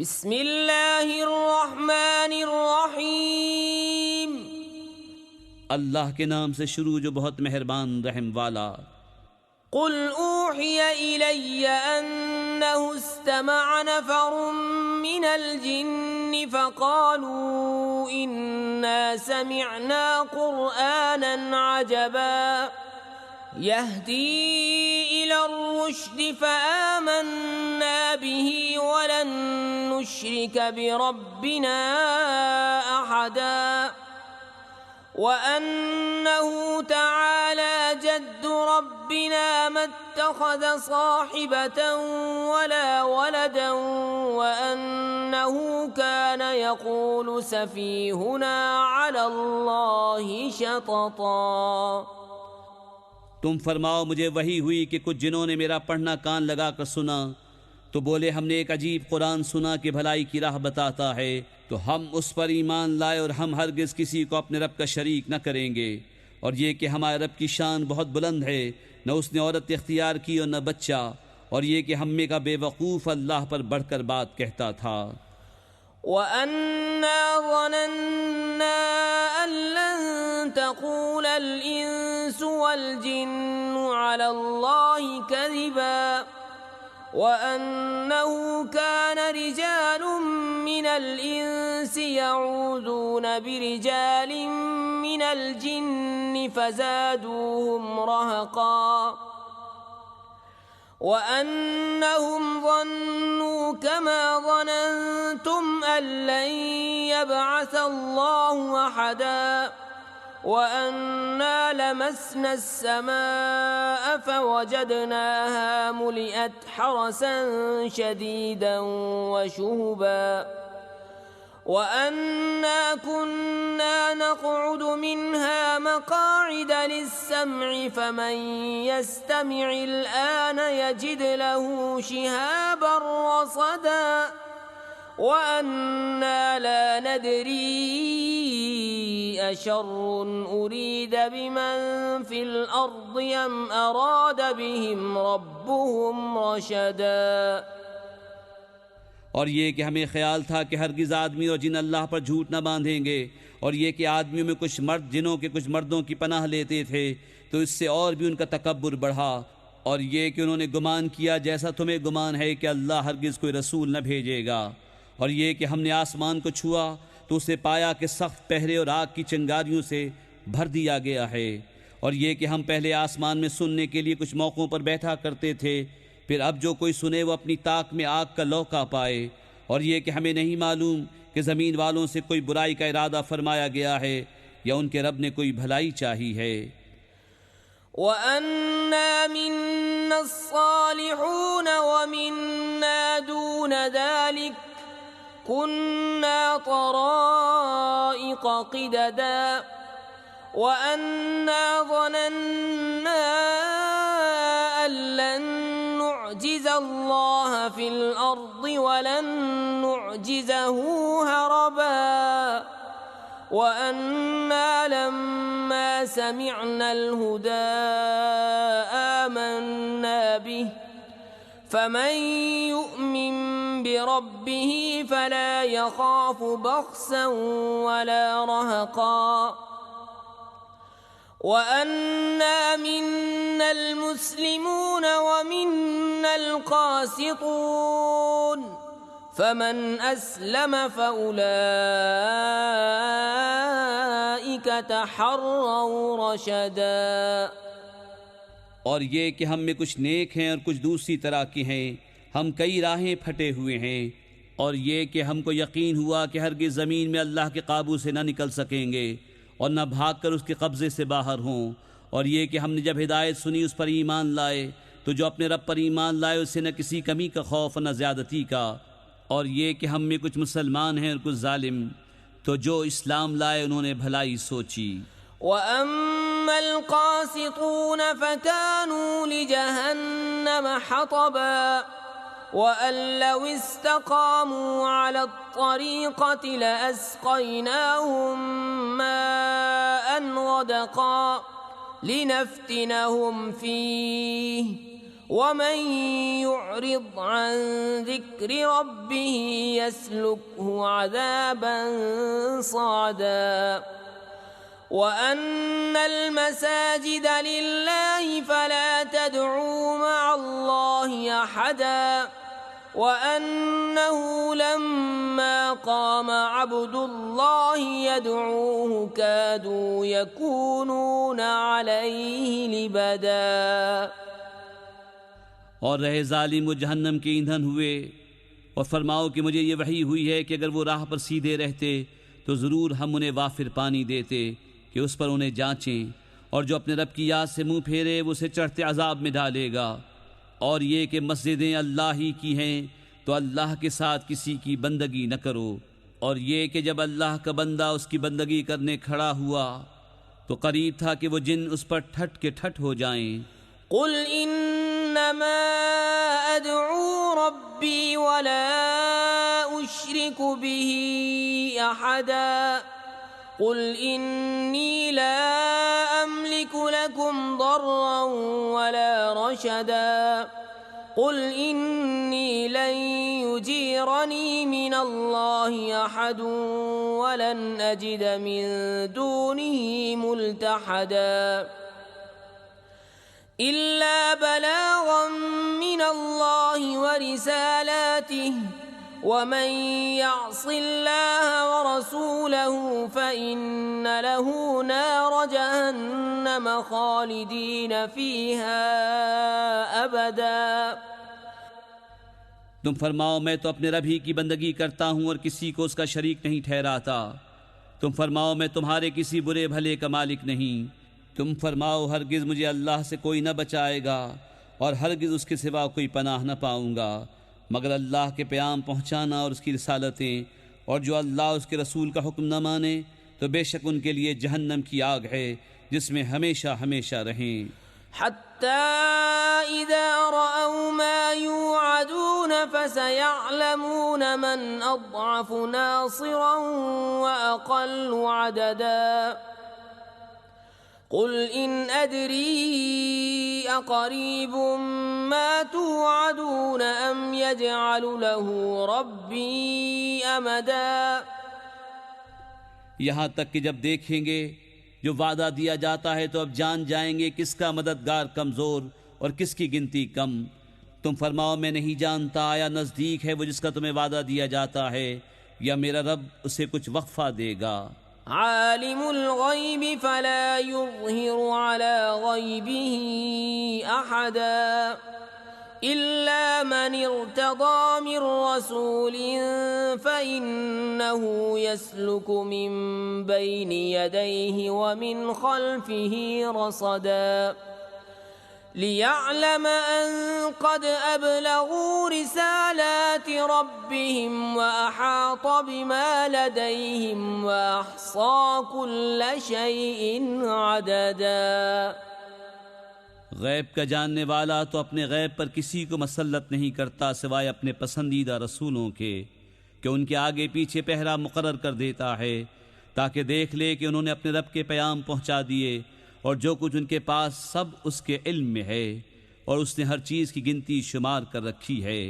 बिस्मिल्लाहिर्रहमानिर्रहीम। अल्लाह के नाम से शुरू जो बहुत मेहरबान रहम वाला। कुल ऊहिय इलय्य अन्नहु इस्तमअ नफरुम मिनल जिन्नि फक़ालू इन्ना समिअना क़ुरआनन अजबा यहदी इलर रुश्द फ़आमन्ना बिही वलन नुश्रिक बिरब्बिना अहदा वअन्नहु तआला जद्दु रब्बिना मत्तख़ज़ साहिबतन वला वलदन वअन्नहु कान यक़ूलु सफ़ीहुना अलल्लाहि शतता। तुम फरमाओ मुझे वही हुई कि कुछ जिन्होंने मेरा पढ़ना कान लगा कर सुना तो बोले हमने एक अजीब कुरान सुना कि भलाई की राह बताता है, तो हम उस पर ईमान लाए और हम हरगिज़ किसी को अपने रब का शरीक न करेंगे। और ये कि हमारे रब की शान बहुत बुलंद है, न उसने औरत इख्तियार की और न बच्चा। और ये कि हमें का बेवकूफ़ अल्लाह पर बढ़कर बात कहता था। वअन्ना ज़नन्ना अन लन तक़ूलल इंसु वल जिन्नु अलल्लाहि कज़िबा वअन्नहु कान रिजालुम मिनल इंसि यऊज़ून बिरिजालिम मिनल जिन्नि फ़ज़ादूहुम रहक़ा वअन्नहुम ज़न्नू कमा ज़नन्तुम अन लन यबअसल्लाहु अहदा वअन्ना लमस्ना अस्समाअ फवजदनाहा मुलिअत हरसन शदीदन वशुहुबा वअन्ना कुन्ना नक़उदु मिन्हा मक़ाዒद लिस्सम'i फमन यस्तमि'िल आन यजिद लहु शिहाबन रसदा वअन्ना ला नदरी अशर्रुन उरीद बिमन फिल अर्दि अम अराद बिहिम रब्बुहुम रशदा। और ये कि हमें ख्याल था कि हरगिज़ आदमी और जिन अल्लाह पर झूठ न बांधेंगे। और ये कि आदमियों में कुछ मर्द जिनों के कुछ मर्दों की पनाह लेते थे, तो इससे और भी उनका तकब्बुर बढ़ा। और ये कि उन्होंने गुमान किया जैसा तुम्हें गुमान है कि अल्लाह हरगिज़ कोई रसूल न भेजेगा। और ये कि हमने आसमान को छुआ तो उसे पाया कि सख्त पहरे और आग की चिंगारियों से भर दिया गया है। और ये कि हम पहले आसमान में सुनने के लिए कुछ मौक़ों पर बैठा करते थे, फिर अब जो कोई सुने वो अपनी ताक में आग का लौका पाए। और ये कि हमें नहीं मालूम कि ज़मीन वालों से कोई बुराई का इरादा फरमाया गया है या उनके रब ने कोई भलाई चाही है। वअन्ना मिन्नस्सालिहून वमिन्ना दून ज़ालिक कुन्ना तराइक़ क़िददा वअन्ना ज़नन्ना अन लन नुअ्जिज़ल्लाह फिल अर्दि वलन नुअ्जिज़हु हरबा वअन्ना लम्मा समिअनल हुदा आमन्ना बिहि फमन यु'मिन बिरब्बिहि फला यखाफु बख्सन वला रहक़ा वअन्ना मिन्नल मुस्लिमून वमिन्नल क़ासितून फमन अस्लम फ़उलाइक तहर्रव रशदा। और ये कि हम में कुछ नेक हैं और कुछ दूसरी तरह की हैं, हम कई राहें फटे हुए हैं। और ये कि हमको यकीन हुआ कि हरगिज़ ज़मीन में अल्लाह के काबू से न निकल सकेंगे और न भाग कर उसके कब्ज़े से बाहर हों। और ये कि हमने जब हिदायत सुनी उस पर ईमान लाए, तो जो अपने रब पर ईमान लाए उससे न किसी कमी का खौफ न ज़्यादती का। और ये कि हम में कुछ मुसलमान हैं और कुछ जालिम, तो जो इस्लाम लाए उन्होंने भलाई सोची। वअम्मल क़ासितून फ़कानू लिजहन्नम हतबा वअन लव इस्तक़ामू अला त्तरीक़ति लअस्क़यनाहुम माअन गदक़ा लिनफ्तिनहुम फ़ीह ومن يعرض عن ذكر ربه يسلكه عذابا صعدا وأن المساجد لله فلا تدعوا مع الله أحدا وأنه لما قام عبد الله يدعوه كادوا يكونون عليه لبدا। और रहे जालिम वो जहन्नम के ईंधन हुए। और फरमाओ कि मुझे ये वही हुई है कि अगर वो राह पर सीधे रहते तो ज़रूर हम उन्हें वाफिर पानी देते कि उस पर उन्हें जांचें, और जो अपने रब की याद से मुंह फेरे वो उसे चढ़ते अजाब में डालेगा। और ये कि मस्जिदें अल्लाह ही की हैं तो अल्लाह के साथ किसी की बंदगी न करो। और ये कि जब अल्लाह का बंदा उसकी बंदगी करने खड़ा हुआ तो करीब था कि वो जिन उस पर ठट के ठट हो जाएं। कुल इन्नमा अदअू रब्बी वला उश्रिकु बिही अहदा कुल इन्नी ला अमलिकु लकुम दर्रन वला रशदा कुल इन्नी लन युजीरनी मिनल्लाहि अहदुन वलन अजिद मिन दूनिही मुल्तहदा इल्ला बलागन मिनल्लाहि व रिसालातिहि वमन यअसिल्लाह व रसूलहु फइन्न लहु नार जहन्नम खालिदीन फीहा अबदा। तुम फरमाओ मैं तो अपने रब ही की बंदगी करता हूँ और किसी को उसका शरीक नहीं ठहराता। तुम फरमाओ मैं तुम्हारे किसी बुरे भले का मालिक नहीं। तुम फरमाओ हरगिज़ मुझे अल्लाह से कोई न बचाएगा और हरगिज़ उसके सिवा कोई पनाह न पाऊँगा मगर अल्लाह के प्याम पहुँचाना और उसकी रिसालतें, और जो अल्लाह उसके रसूल का हुक्म न माने तो बेशक उनके लिए जहन्नम की आग है जिसमें हमेशा हमेशा रहें। हत्ता इज़ा रअऊ मा युअदून फसयअलमून मन अज़अफ़ु नासिरन व अक़ल्लु अददा कुल इन अदरी अक़रीबुम मा तुअदून अम यजअलु लहू रब्बी अमदा। यहाँ तक कि जब देखेंगे जो वादा दिया जाता है तो अब जान जाएंगे किसका मददगार कमज़ोर और किसकी गिनती कम। तुम फरमाओ मैं नहीं जानता आया नज़दीक है वो जिसका तुम्हें वादा दिया जाता है या मेरा रब उसे कुछ वक्फा देगा। आलिमुल गैबि फला युज़हिरु अला गैबिही अहदा इल्ला मन इर्तदा मिन रसूलिन फइन्नहु यस्लुकु मिन बैनि यदैहि व मिन खल्फिही रसदा लियअलम अन क़द अबलगू रिसालाति रब्बिहिम व अहात बिमा लदैहिम व अहसा कुल्ल शैइन अददा। गैब का जानने वाला तो अपने गैब पर किसी को मसल्लत नहीं करता सिवाय अपने पसंदीदा रसूलों के कि उनके आगे पीछे पहरा मुकर्रर कर देता है ताकि देख ले कि उन्होंने अपने रब के पैगाम पहुंचा दिए और जो कुछ उनके पास सब उसके इल्म में है और उसने हर चीज़ की गिनती शुमार कर रखी है।